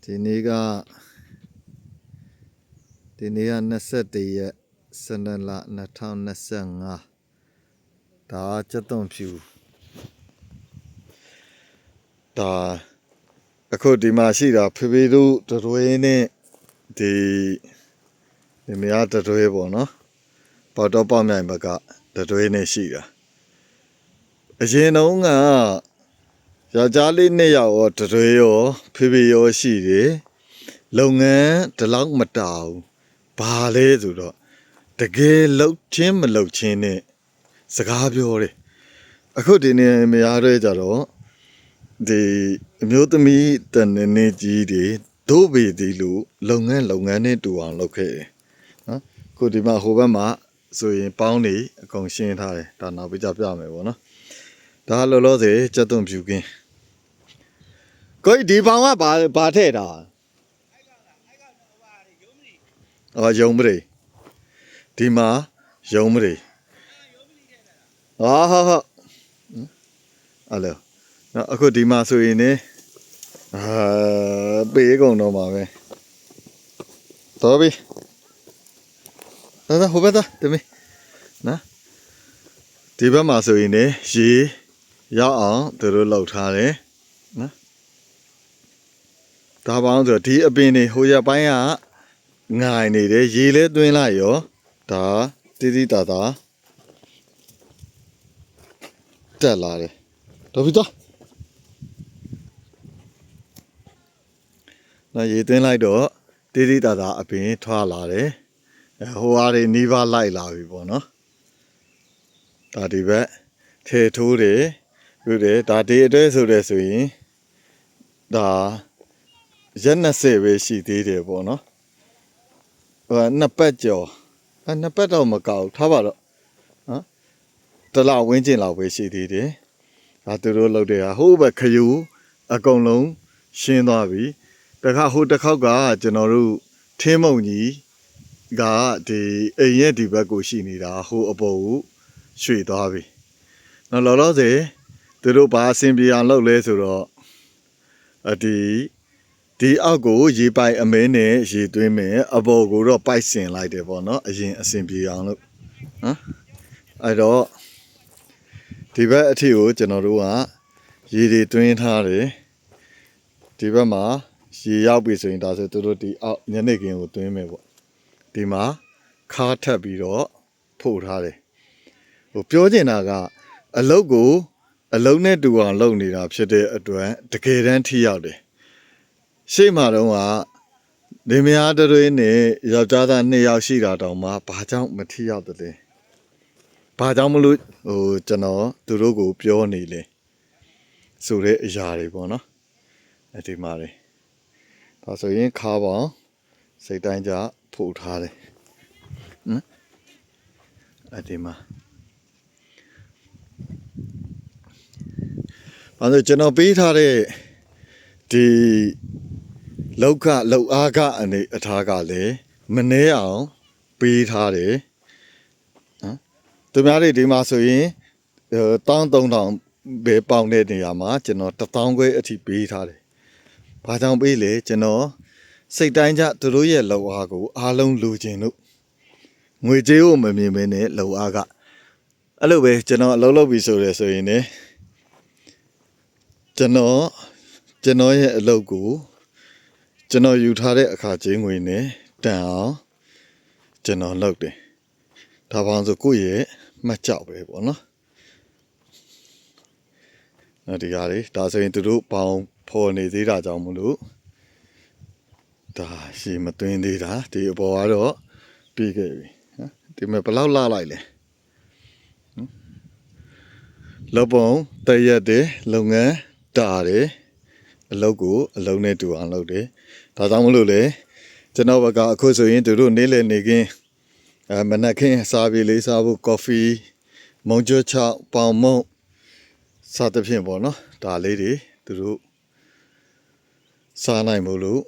ဒီနေ့က21ရက်12လ2025ဒါကျက်သွန်ဖြူဒါအခုဒီမှာရှိတာဖေဖေတို့တရွေးနဲ့ဒီမရတရွေးပေါ့နော်ပေါ်တော့ပေါ့မြိုင်ဘက်ကတရွေးနဲ့ရှိတာအရင်တုန်းကယောက်ျားလေး2ယောက်ရောတရွေးရောဖေဖေရောရှိတယ်လုပ်ငန်းဒီလောက်မတောင်ဘာလဲဆိုတော့တကယ်လှုပ်ချင်းမလှုပ်ချင်းနဲ့စကားပြောတယ်အခုဒီနေ့မရရဲကြတော့ဒီအမျိုးသမီးတန်နေကြီးတွေဒို့ပေဒီလိုလုပ်ငန်းနဲ့တူအောင်လုပ်ခဲ့တယ်နော်ခုဒီမှာဟိုဘက်မှာဆိုရင်ပေါင်းနေအကုန်ရှင်းထားတယ်ဒါနောက်ပြပြမယ်ပေါ့နော်ဒါလောလောဆယ်ကျက်သွန်ဖြူကင်းကိုဒီပေါင်ကဘာထည့်တာယုံမရိဒီမှာယုံမရိဟုတ်အဲ့လိုနော်အခုဒီမှာဆိုရင်ねပေးကုန်တော့မှာပဲတော်ပြီဟိုဘက်သားတမီးနော်ဒီဘက်မှာဆိုရင်ねရေရောက်အောင်သူတို့လှုပ်ထားတယ်နော်ဒါပေါင်းဆိုဒီအပင်တွေဟိုရပိုင်းကငိုင်နေတယ်ရေလဲသွင်းလိုက်ရောဒါတိတာတက်လာတယ်တော်ပြီတော့နော်ရေသွင်းလိုက်တော့တိတာအပင်ထွာလာတယ်ဟိုအားတွေနီးပါးလိုက်လာပြီပေါ့နော်ဒါဒီဘက်ထေထိုးတယ်ပြုတယ်ဒါဒီအတွဲဆိုတဲ့ဆိုရင်ဒါရက်20ပဲရှိသေးတယ်ပေါ့နော်နှစ်ပတ်ကျော်နှစ်ပတ်တော့မကောက်ထားပါတော့နော်တလောက်ဝင်းကျင်လောက်ပဲရှိသေးတယ်ဒါသူတို့လုပ်တဲ့ဟာဟိုဘက်ခယူအကုန်လုံးရှင်းသွားပြီတခါဟိုတစ်ခေါက်ကကျွန်တော်တို့ထင်းမုံကြီးကဒီအိမ်ရဲ့ဒီဘက်ကိုရှိနေတာဟိုအပေါ်ကိုရွှေ့သွားပြီနော်လောလောဆယ်သူတို့ဘာအဆင်ပြေအောင်လုပ်လဲဆိုတော့ဒီအောက်ကိုရေပိုက်အမဲနဲ့ရေသွင်းမယ်အပေါ်ကိုတော့ပိုက်ဆင်လိုက်တယ်ပေါ့နော်အရင်အဆင်ပြေအောင်လို့နော်အဲ့တော့ဒီဘက်အထီကိုကျွန်တော်တို့ကရေတွေသွင်းထားတယ်ဒီဘက်မှာရေရောက်ပြီဆိုရင်ဒါဆိုသူတို့ဒီအောက်ညနေခင်းကိုသွင်းမယ်ပေါ့ဒီမှာခါထပ်ပြီးတော့ဖို့ထားတယ်ဟိုပြောချင်တာကအလုတ်ကိုအလုံးနဲ့တူအောင်လုပ်နေတာဖြစ်တဲ့အတွက်တကယ်တမ်းထိရောက်တယ်ရှေ့မှာတော့ကနေမယားတွေနဲ့ယောက်ျားသား2ယောက်ရှိတာတောင်မှဘာကြောင့်မထိရောက်တယ်လဲဘာကြောင့်မလို့ကျွန်တော်သူတို့ကိုပြောနေလဲဆိုတဲ့အရာတွေပေါ့နော်ဒီမှာလေဒါဆိုရင်ခါပေါင်းစိတ်တိုင်းကြဖို့ထားတယ်နော်ဒီမှာဘာလို့ကျွန်တော်ပေးထားတဲ့ဒီလောက်အားကအနေအထားကလည်းမနှဲအောင်ပေးထားတယ်နော်သူများတွေဒီမှာဆိုရင်13000ပဲပေါင်တဲ့နေရာမှာကျွန်တော်1000ခွဲအထိပေးထားတယ်ဘာကြောင့်ပေးလဲကျွန်တော်စိတ်တိုင်းကြသူတို့ရဲ့လောက်အားကိုအားလုံးလူကျင်လို့ငွေကြေးကိုမမြင်မနဲ့လောက်အားကအဲ့လိုပဲကျွန်တော်အလုပ်လုပ်ပြီဆိုရဲဆိုရင်ねကျွန်တော်ရဲ့အလုပ်ကိုကျွန်တော်ယူထားတဲ့အခါချင်းငွေနဲ့တန်အောင်ကျွန်တော်လုပ်တယ်ဒါပေါင်းဆိုကိုယ့်ရဲ့မှတ်ကြောက်ပဲပေါ့နော်ဒီဟာတွေဒါဆိုရင်သူတို့ပေါင်းဖော်နေသေးတာကြောင့်မလို့ဒါရှည်မသွင်းသေးတာဒီအပေါ်ကတော့ပြီးခဲ့ပြီနော်ဒီမှာဘယ်လောက်လာလိုက်လဲလောပုံတရက်တယ်လုပ်ငန်းတာတယ်အလုပ်ကိုအလုံးနဲ့တူအောင်လုပ်တယ်ဒါကြောင့်မလို့လေကျွန်တော်ဘက်ကအခုဆိုရင်သူတို့နေလေနေခင်းမနက်ခင်းစားပြီးလေးစားဖို့ကော်ဖီမုံကျွတ်ချောက်ပေါင်မုံစားတဲ့ဖြင့်ပေါ့နော်ဒါလေးတွေသူတို့စားနိုင်မို့လို့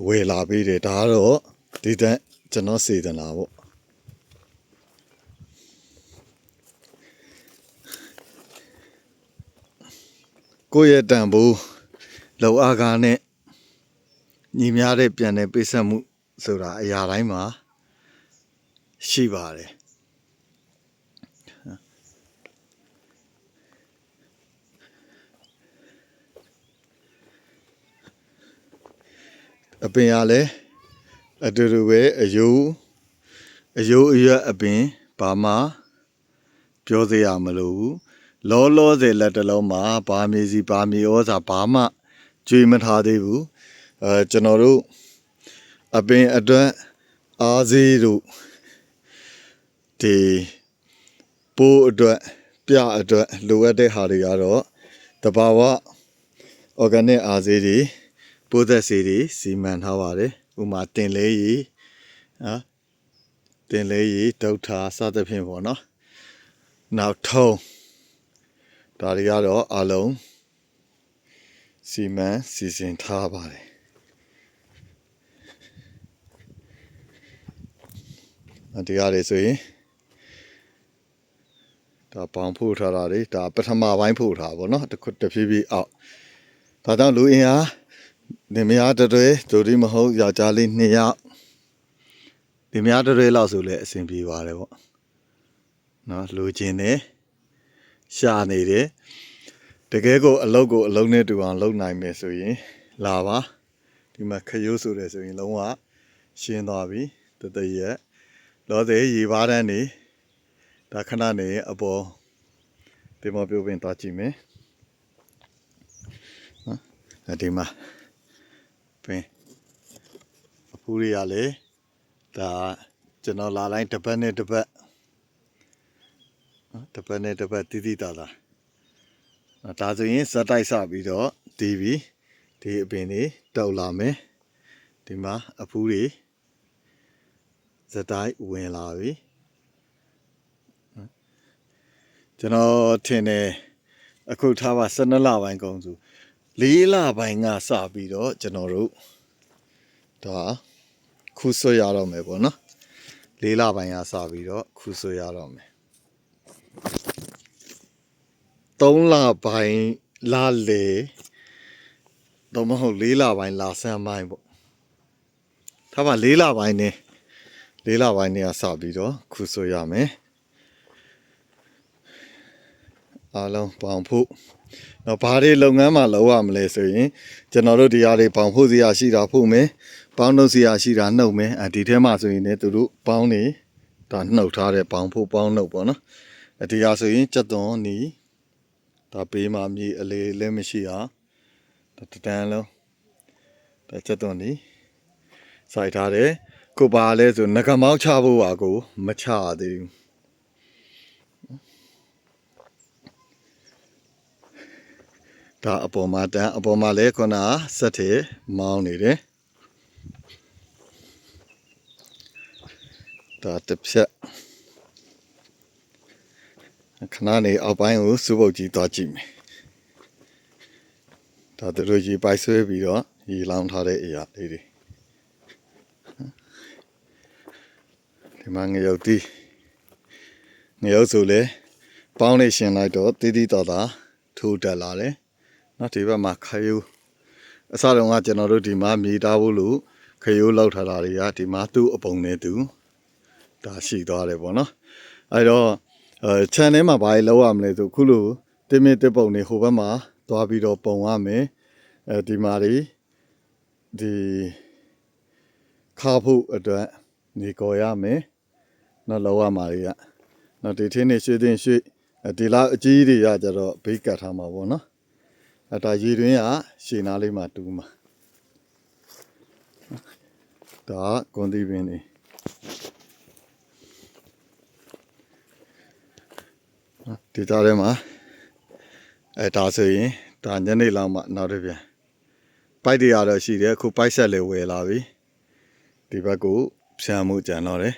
ဝယ်လာပြီးတယ်ဒါကတော့ဒီတန်းကျွန်တော်စေတနာပေါ့ကိုယ့်ရဲ့တန်ဖိုးလောက်အားကားနဲ့ ညီများတဲ့ပြန်တဲ့ပိတ်ဆက်မှုဆိုတာအရာတိုင်းမှာရှိပါတယ်အပင်ရလဲအတူတူပဲအယိုးအရွက်အပင်ဘာမှပြောစရာမလိုဘူးလောလောဆယ်လက်တလုံးမှာဘာမြေစီဘာမြေဩဇာဘာမှကြွေမထားသေးဘူးကျွန်တော်တို့အပင်အတွက်အားစေးတို့ဒီပိုးအတွက်ပြအတွက်လိုအပ်တဲ့ဟာတွေကတော့တဘာဝ organic အားစေးတွေပိုးသက်ဆေးတွေစီမံထားပါတယ်ဥမာတင်လဲရီဒုတ်ထာစသဖြင့်ပေါ့နော်နောက်ထုံးဒါတွေကတော့အလုံးစီမံစီစဉ်ထားပါတယ်တရားတွေဆိုရင်ဒါပေါင်ဖို့ထားတာတွေဒါပထမပိုင်းဖို့ထားပါတော့တဖြည်းဖြည်းအောက်ဒါကြောင့်လူအင်အားနေမရတဲ့ဒိုဒီမဟုတ်ယောက်ျားလေး2ယောက်ဒီများတဲ့လောက်ဆိုလဲအဆင်ပြေပါတယ်ပေါ့နော်လူချင်းနေရှာနေတယ်တကယ်ကိုအလုတ်နဲ့တူအောင်လုပ်နိုင်မယ်ဆိုရင်လာပါဒီမှာခရိုးဆိုတယ်ဆိုရင်လုံးဝရှင်းသွားပြီတရက်လောသေးရေပါးတန်းနေဒါခဏနေအပေါ်ဒီမှာပြုတ်ပင်သွားကြည့်မယ်နော်ဒီမှာပင်အဖူးရရလေဒါကျွန်တော်လာတိုင်းတစ်ပတ်နဲ့တစ်ပတ်တီးတီးတာဒါဆိုရင်စက်တိုက်စပြီးတော့တီးပြီးဒီအပင်တွေတောက်လာမယ်ဒီမှာအဖူးတွေစက်တိုက်ဝင်လာပြီကျွန်တော်ထင်တယ်အခုထားပါ12လပိုင်းကုန်စု4လပိုင်းကစပြီးတော့ကျွန်တော်တို့ဒါခူးဆွရတော့မယ်ပေါ့နော်4လပိုင်းကစပြီးတော့ခူးဆွရတော့မယ်3လပိုင်းလာလေတော့မဟုတ်4လပိုင်းလာဆန်းပိုင်းပေါ့ထားပါ4လပိုင်းနဲ့ကစပြီးတော့ခူးဆွရမယ်အားလုံးပေါင်ဖို့တော့ဘာတွေလုပ်ငန်းမှာလုပ်ရမလဲဆိုရင်ကျွန်တော်တို့ဒီဟာတွေပေါင်ဖို့စရာရှိတာဖို့မယ်ပေါင်းနှုတ်စရာရှိတာနှုတ်မယ်ဒီထဲမှာဆိုရင်လည်းသူတို့ပေါင်းနေဒါနှုတ်ထားတဲ့ပေါင်ဖို့ပေါင်းနှုတ်ပေါ့နော်ဒီဟာဆိုရင်စက်သွန်နီဒါပေးမှမြေအလေလည်းမရှိအောင်ဒါတန်းလုံးဒါစက်သွန်နီစိုက်ထားတယ်ကိုပါလဲဆိုငကမောက်ချဖို့ပါကိုမချသေးဘူးဒါအပေါ်မှာလဲခုနစက်ထဲမောင်းနေတယ်ဒါတစ်ဖြတ်ခဏနေအောက်ပိုင်းကိုစူပုတ်ကြီးသွားကြည့်မယ်ဒါတို့ရေပိုက်ဆွဲပြီးတော့ရေလောင်းထားတဲ့အရာလေးတွေဒီမှာငရုတ်ဆိုလဲပေါင်းနေရှင်လိုက်တော့တီးတီးတော်တာထိုးတက်လာတယ်နော်ဒီဘက်မှာခရိုးအစတုန်းကကျွန်တော်တို့ဒီမှာမြေတားဖို့လို့ခရိုးလောက်ထားတာတွေကဒီမှာသူ့အပုံနဲ့သူဒါရှိသွားတယ်ပေါ့နော်အဲ့တော့channel မှာဘာလို့လောက်ရမလဲဆိုခုလိုတင်းမြင့်တစ်ပုံနေဟိုဘက်မှာသွားပြီးတော့ပုံရမယ်ဒီမှာဒီခါဖို့အတွက်နေကော်ရမယ်နော်လောက်ရမှာတွေကနော်ဒီထင်းနေရွှေ့ဒီလောက်အကြီးတွေကကြတော့ဘေးကတ်ထားမှာပေါ့နော်ဒါရေတွင်းကရှည်နားလေးမှာတူးမှာဒါကွန်တီပင်နေဒီကြားထဲမှာဒါဆိုရင်ဒါညနေလောက်မှနောက်တစ်ပြန်ပိုက်တွေရတော့ရှိတယ်အခုပိုက်ဆက်လေးဝယ်လာပြီဒီဘက်ကိုဖြန်းမှုကြံတော့တယ်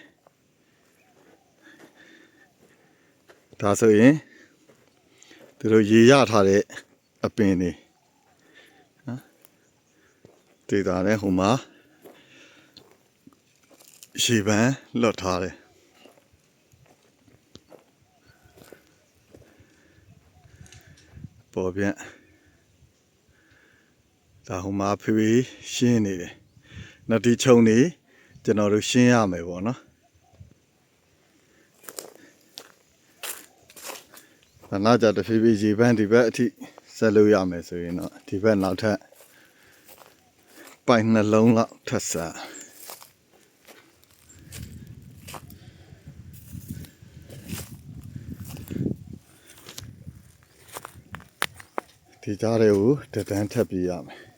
ဒါဆိုရင်သူတို့ရေရထားတဲ့အပင်တွေနော်ဒီသားနဲ့ဟိုမှာရှေ့ပန်းလွတ်ထားတယ်ပေါ်ပြန်ဒါဟိုမှာဖေးရှင်းနေတယ် နော်ဒီခြုံနေကျွန်တော်တို့ရှင်းရမယ်ပေါ့နော်နောက်ကြတဖြည်းဖြည်းရေပန်းဒီဘက်အထိဆက်လို့ရမယ်ဆိုရင်တော့ဒီဘက်နောက်ထပ်ပိုင်နှလုံးလောက်ထပ်စားဒီကြားတွေကိုတဒန်းထပ်ပြရမယ်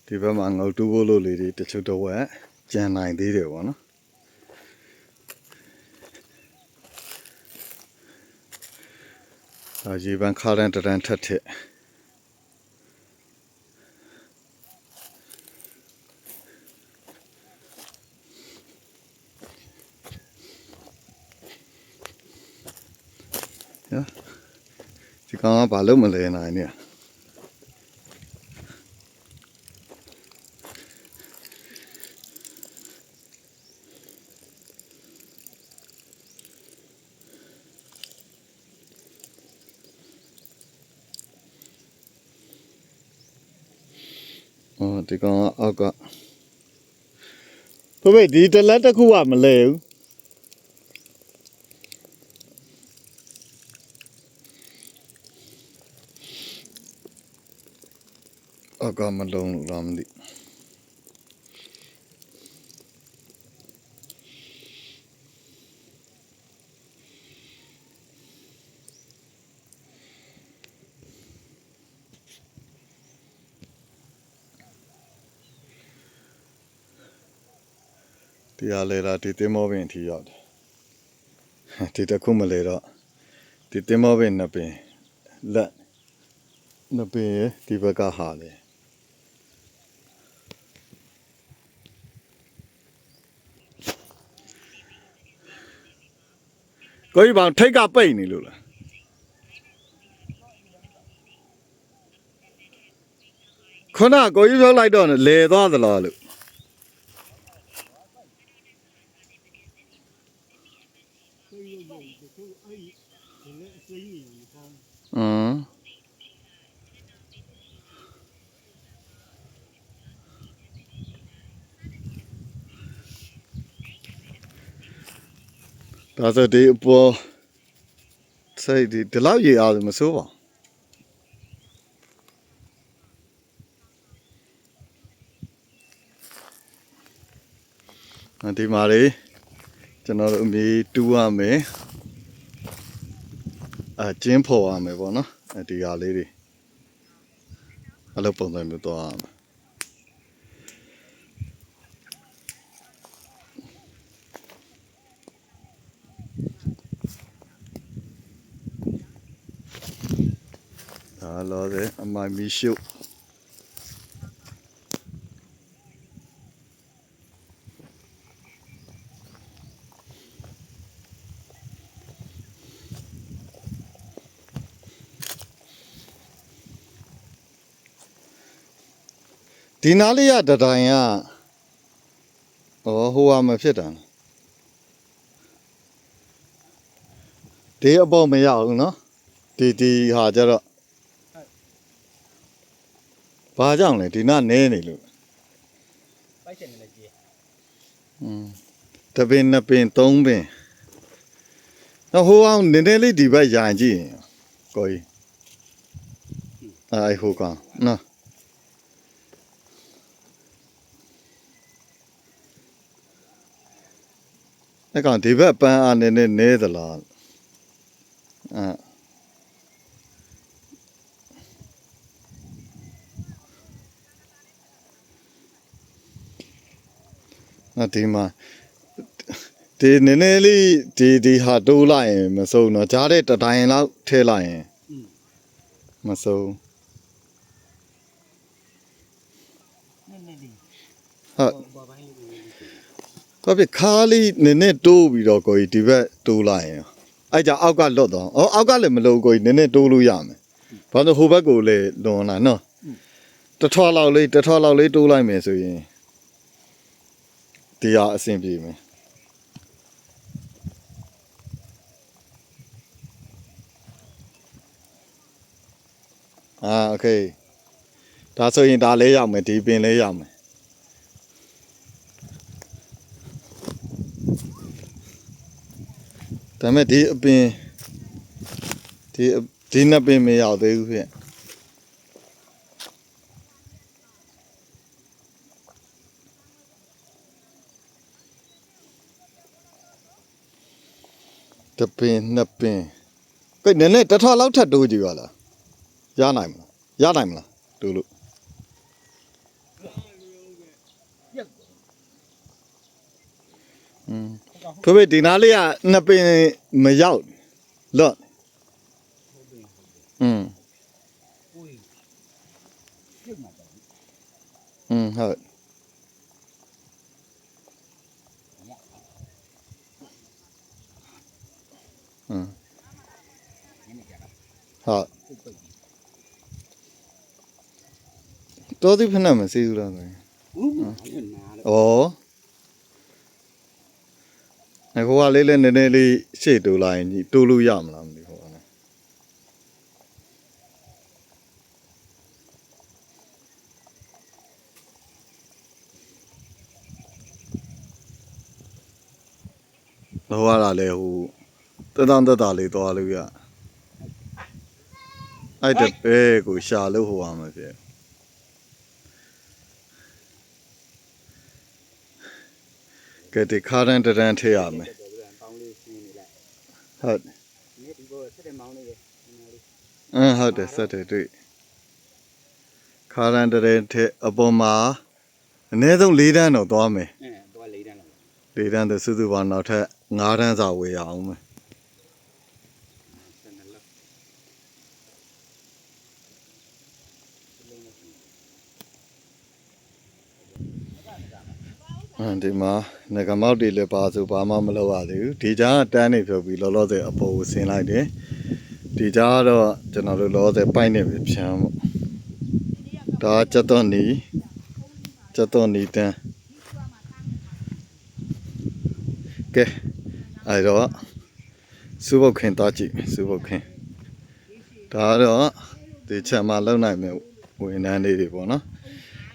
ဒီဘက်မှာငုတ်တူးဖို့လို့လေးတွေတချို့တော့ဝက်ကြံနိုင်သေးတယ်ပေါ့နော်ဒါရေပန်းခါတန်းတန်းထက်ထက်ဒီကောင်ကဘာလို့မလဲနိုင်เนี่ยဒီကောင်ကအောက်ကဘယ်ဒီတလက်တစ်ခုကမလဲဘူးအောက်ကမလုံးလို့လားမသိဒီဟာလေလားဒီသင်းမောပင်အထိရောက်တယ်ဒီတစ်ခုမလဲတော့ဒီသင်းမောပင်နှစ်ပင်လက်နှစ်ပင်ရဲ့ဒီဘက်ကဟာလေကိုကြီးဘောင်ထိတ်ကပိတ်နေလို့လားခုနကိုကြီးပြောလိုက်တော့လေသွားသလားလို့ဒါဆိုဒီအပေါ်စိတ်ဒီလောက်ရေအားမစိုးပါဒီမှာလေကျွန်တော်တို့အမီတူးရမယ်ကျင်းဖော်ရမယ်ပေါ့နော်ဒီဟာလေးတွေအဲ့လိုပုံစံမျိုးသွားရမယ်ဒါလောတဲ့အမိုင်မီရှုဒီနားလေးရတတိုင်းကဟိုဟာမဖြစ်တာဒီအပေါ်မရဘူးနော်ဒီဟာကြတော့ဘာကြောင့်လဲဒီနားနဲနေလို့ပိုက်စင်နဲ့ကြီးတပင်နှစ်ပင်သုံးပင်ဟိုအောင်နည်းနည်းလေးဒီဘက်ရရင်ကြည့်ကိုကြီးဟိုကောင်နော်အဲ့ကောင်ဒီဘက်ပန်းအားနည်းနည်းနဲသလားဒီမှာဒီ ဒီနည်းနည်းလေးဒီဟာတိုးလိုက်ရင်မဆုံးတော့ကြားတဲ့တတိုင်းလောက်ထဲလိုက်ရင်မဆုံး နည်းနည်းလေး ဟုတ် ဘာပိုင်းလေး ဘာဖြစ်ခါလေးနည်းနည်းတိုးပြီးတော့ကိုကြီးဒီဘက်တိုးလိုက်ရင်အဲ့ကြအောက်ကလွတ်တော့အောက်ကလည်းမလို့ကိုကြီးနည်းနည်းတိုးလို့ရမယ်ဘာလို့ဟိုဘက်ကိုလည်းလွန်လာနော်တစ်ထွားလောက်လေးတိုးလိုက်မယ်ဆိုရင်ဒီဟာအဆင်ပြေမယ်โอเคဒါဆိုရင်ဒါလေးရောက်မယ်ဒီပင်လေးရောက်မယ်ဒါပေမဲ့ဒီအပင်ဒီနှစ်ပင်မရောက်သေးဘူးဖြစ်တပင်နှစ်ပင်ကဲနည်းနည်းတစ်ထောက်လောက်ထပ်တိုးကြည့်ပါလားရနိုင်မလားတိုးလို့ ဖေဖေဒီနားလေးကနှစ်ပင်မရောက်လော့ကိုယ်ပြုတ်မှာတော့ ဟုတ်ဟုတ်တော်သည်ဖက်မစီဘူးလားဆိုရင် ဟုတ်နားဩဟိုကလေးလည်းနည်းနည်းလေးရှေ့တိုးလိုက်ရင်တိုးလို့ရမလားမသိဘူးဟောနော်လောရတာလေဟိုတက်တာလေးသွားလို့ရအဲ့တပဲကိုရှာလို့ဟိုအောင်မဖြစ်ကဲဒီခါရန်တရန်ထည့်ရမယ် ပေါင်းလေးရှင်းနေလိုက် ဟုတ် ဒီဘောဆက်တဲ့မောင်းလေးပဲနည်းလေး ဟုတ်တယ်စက်တယ်တွေ့ခါရန်တရန်ထည့်အပေါ်မှာအနည်းဆုံး၄တန်းတော့သွားမယ် တော့၄တန်းလောက် ၄တန်းသစုစုပေါင်းနောက်ထပ်၅တန်းစာဝေရအောင်မယ် ဆက်နေလောက် ဒီမှာငကမောက်တွေလည်းပါဆိုဘာမှမလုပ်ရသေးဘူးဒီကြားကတန်းနေဖြုတ်ပြီးလောလောဆယ်အပေါ်ကိုဆင်းလိုက်တယ်ဒီကြားကတော့ကျွန်တော်တို့လောလောဆယ်ပိုက်နေပြီဖြန်းပေါ့ဒါကျက်တော့နီတန်းကဲအဲ့တော့စူပုတ်ခင်သွားကြည့်စူပုတ်ခင်ဒါတော့ဒီချက်မှာလုံနိုင်မယ်ဝန်ထမ်းလေးတွေပေါ့နော်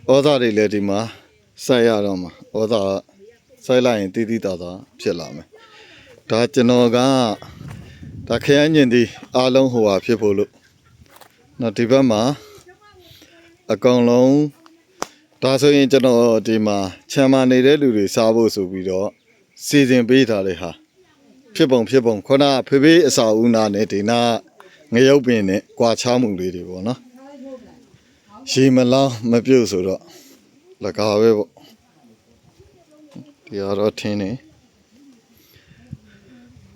ဩဇာတွေလည်းဒီမှာစိုက်ရတော့မှာဩဇာစိုက်လိုက်ရင်တီးတီးတာတာဖြစ်လာမယ်ဒါကျွန်တော်ကဒါခရမ်းညင်ဒီအားလုံးဟိုဟာဖြစ်ဖို့လို့နော်ဒီဘက်မှာအကောင်လုံးဒါဆိုရင်ကျွန်တော်ဒီမှာခြံမှာနေတဲ့လူတွေစားဖို့ဆိုပြီးတော့စီစဉ်ပေးထားတဲ့ဟာဖြစ်ပုံခုနဖေဖေးအစာဦးနာနဲ့ဒီနာငရုတ်ပင်နဲ့ကွာချမှုလေးတွေပေါ့နော်ရေမလောင်းမပြုတ်ဆိုတော့လကားပဲပေါ့ဒီကတော့ထင်းနေ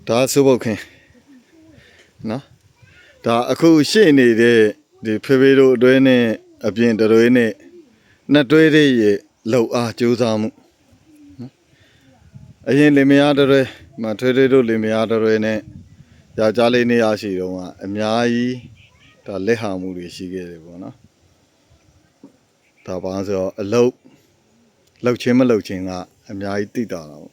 ဒါစုပုတ်ခင်နော်ဒါအခုရှေ့နေတဲ့ဒီဖေဖေတို့အတွဲနဲ့အပြင်တွဲနဲ့နှစ်တွဲတွေရဲ့လောက်အားကြိုးစားမှုအရင်လင်မယားတွဲမထွေးတို့လင်မယားတွဲနဲ့ယောက်ျားလေးနေရာရှိတော့ကအများကြီးဒါလက်ဟာမှုတွေရှိခဲ့တယ်ပေါ့နော်ဒါပါဆိုတော့အလုတ်ချင်းမလုတ်ချင်းကအများကြီးတိတာတော့